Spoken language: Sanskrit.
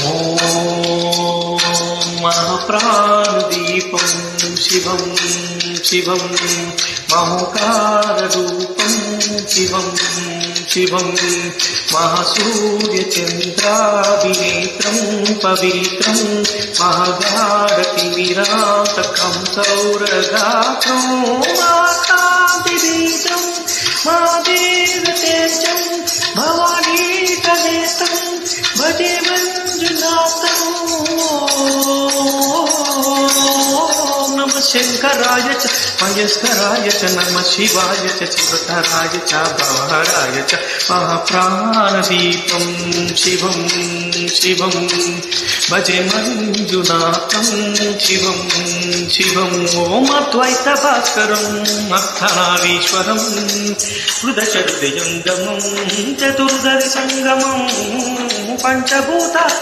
ॐ महाप्राणदीपं शिवं शिवं महोकाररूपं शिवं शिवं महासूर्यचन्द्राभिनेत्रं पवित्रं महागाढतिमिरान्तकं सौरगात्रं मातादिबीजं महादेवतेजं भवानीकनेत्रं भजे मंजुनाथं। नमः शंकराय च महेश्वराय च नमः शिवाय च शिवतराय च भवहराय च महाप्राणदीपं शिवं शिवं भजे मंजुनाथं शिवं शिवं। ॐ अद्वैतभास्करं अर्थनारीश्वरं हृदशक्तिजङ्गमं चतुर्दशसङ्गमं पंचभूता